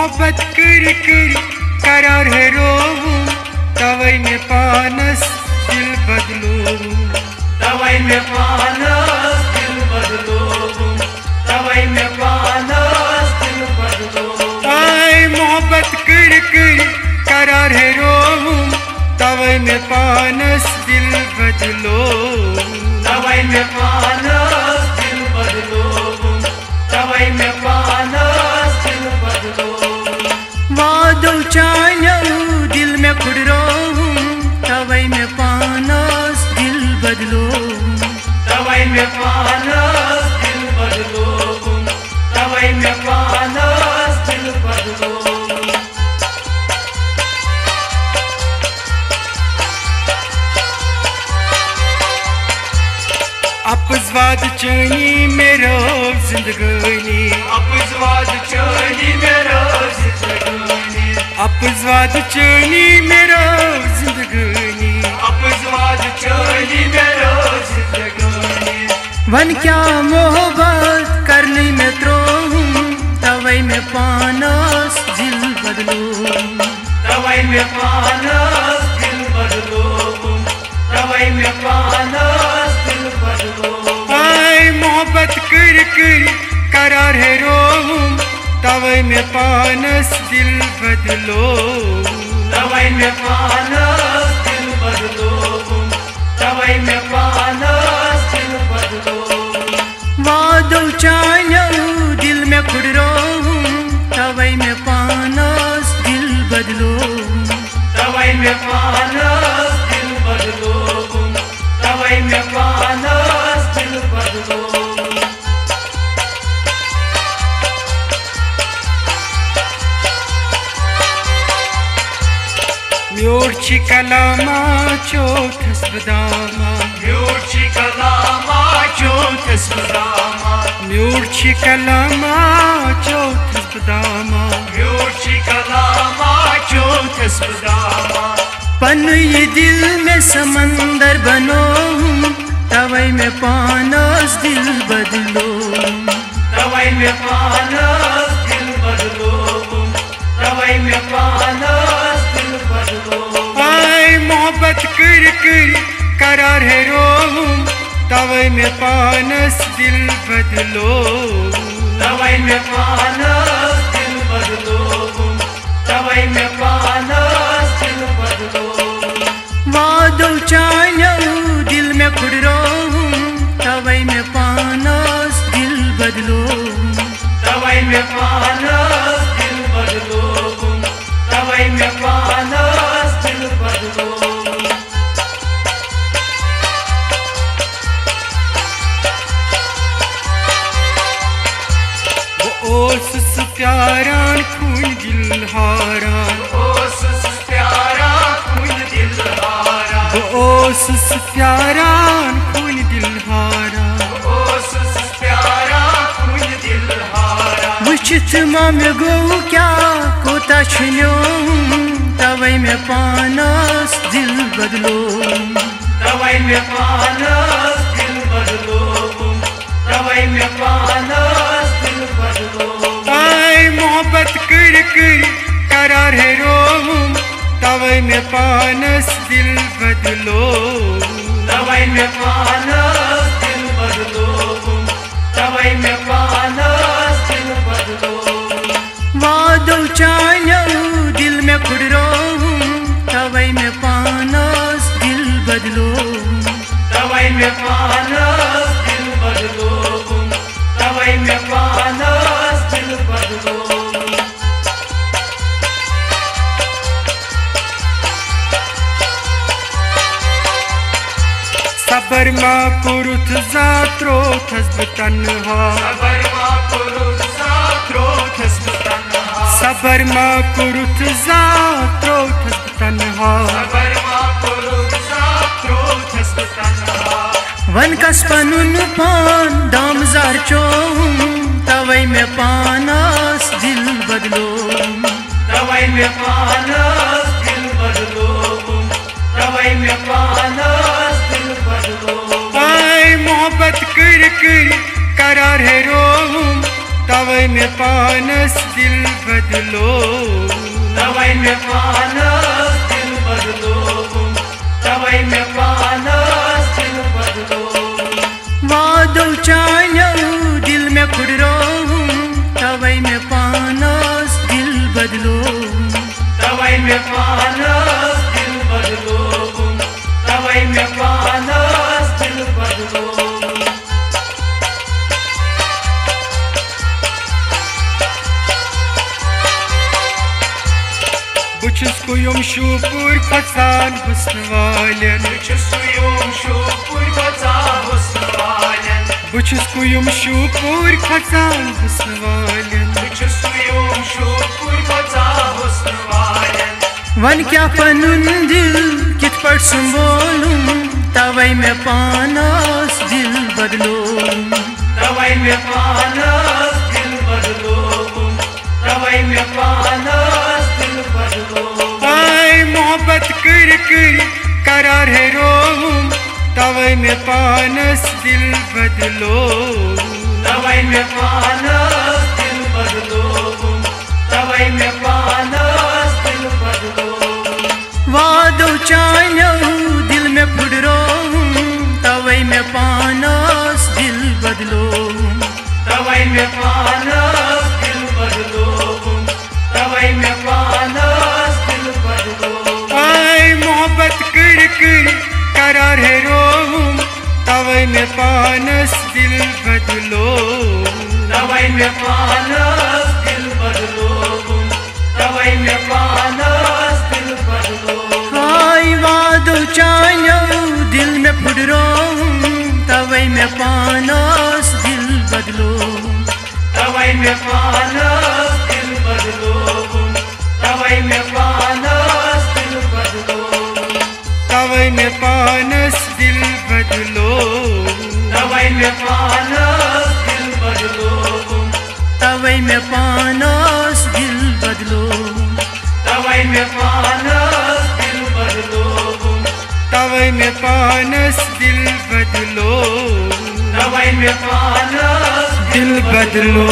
मोहब्बत कर कर करार है रोऊं, तवै में पानस दिल बदलूं, तवै में पानस दिल बदलूं, तवै में पानस दिल बदलूं। आए मोहब्बत कर कर करार है रोऊं, तवै में पानस दिल बदलूं, तवै में पानस दिल बदलूं, तवै में पानस दिल बदलूं। वादो चाहूं दिल में खुद रोऊं, तवै में पानस दिल बदलूं, तवै में पानस दिल बदलूं, तवै में पानस दिल बदलूं। अपजवाद चनी मेरो जिंदगानी, अपजवाद चनी मेरो जिंदगानी, अपजवाद चनी मेरो जिंदगानी, अपजवाद चनी मेरो जिंदगानी। वन क्या मोहब्बत करने में त्रोहूं, तवै में पानस दिल बदलूं, तवै में पानस दिल बदलूं, तवै में पानस दिल बदलूं। आए मोहब्बत कर कर करार है रोऊं, तवै में पानस दिल बदलूं, तवै में पानस दिल बदलूं, तवै में पानस दिल बदलूं। वादो चाहूं दिल में खुद रोऊं, तवै में पानस दिल बदलूं, तवै में पानस दिल बदलूं, तवै में पानस दिल बदलूं। म्योरची कलामा चोथस बदामा, म्योरची कलामा चोथस बदामा, म्योरची कलामा चोथस बदामा, म्योरची कलामा चोथस बदामा। पन ये दिल में समंदर बनो, तवै में पानस दिल बदलूं, तवै में पानस दिल बदलूं, तवै में पानस दिल बदलूं। आए मोहब्बत कर कर करार है रोऊं, तवै में पानस दिल बदलूं, तवै में पानस दिल बदलूं, तवै में पानस दिल बदलूं। वादो चाहूं दिल में खुद रोऊं, तवै में पानस दिल बदलूं, तवै में पानस दिल बदलूं, तवै में पानस दिल बदलूं। ओस प्यारान खून दिल हारान, ओस प्यारा खून दिल हारा, ओस प्यारान खून दिल हारान, ओस प्यारा खून दिल हारा। वुचित मम गो क्या कोता छुन्यों, तवै में पानस दिल बदलूं, तवै में पानस दिल बदलूं, तवै में पानस दिल बदलूं। आए मोहब्बत कर कर करार है रोऊं, तवै में पानस दिल बदलूं, तवै में पानस दिल बदलूं, तवै में पानस दिल बदलूं। वादो चाहूं दिल में खुद रोऊं, तवै में पानस दिल बदलूं, तवै में पानस दिल बदलूं, तवै में पानस दिल बदलूं। सबर मा पुरुथ जात्रो थस तन्हा, सबर मा पुरुष सात्रो थस तन्हा, सबर मा पुरुथ जात्रो थस तन्हा, सबर मा पुरुष सात्रो थस तन्हा। वन कस पनुन पान दाम जार चोहूं, तवै में पानस दिल बदलूं, तवै में पानस दिल बदलूं, तवै में पानस दिल बदलूं। आए मोहब्बत कर कर करार है रोऊं, तवै में पानस दिल बदलो, तवै में पानस दिल बदलो, तवै में पानस दिल बदलो। वादो चान्यो दिल में फुडरो, तवै में पानस दिल बदलो, तवै में पानस दिल बदलो, तवै में पानस दिल बदलो। बुछुस कुयुम शूपुर खसान हुस्न वालन, बुछुस कुयुम शूपुर खसान हुस्न वालन, बुछुस कुयुम शूपुर खसान हुस्न वालन, बुछुस कुयुम शूपुर खसान हुस्न वालन। वन क्या पनुन दिल कित पर संबोलूं, तवै में पानस दिल बदलो, तवै में पानस दिल बदलो, तवै में पानस दिल बदलो। आय मोहब्बत कर कर करार है रोऊं, तवै में पानस दिल बदलो, तवै में पानस दिल बदलो, तवै में पानस दिल बदलो। वादो चान्यो दिल में फुडरो, तवै में पानस दिल बदलो, तवै में पानस दिल बदलो, तवै में पानस दिल बदलो। आय मोहब्बत कर कर करार है रोऊं, तवै में पानस दिल बदलो, तवै में पानस दिल बदलो, तवै में पानस दिल बदलो। आय वादो चान्यो दिल में फुडरो, तवै में पानस दिल बदलो, तवै में पानस दिल बदलो, तवै में पानस दिल बदलो, तवै में पानस दिल बदलो, तवै में पानस दिल बदलो, तवै में पानस दिल बदलो, तवै में पानस दिल बदलो, तवै में पानस दिल बदलो, तवै में पानस दिल बदलो।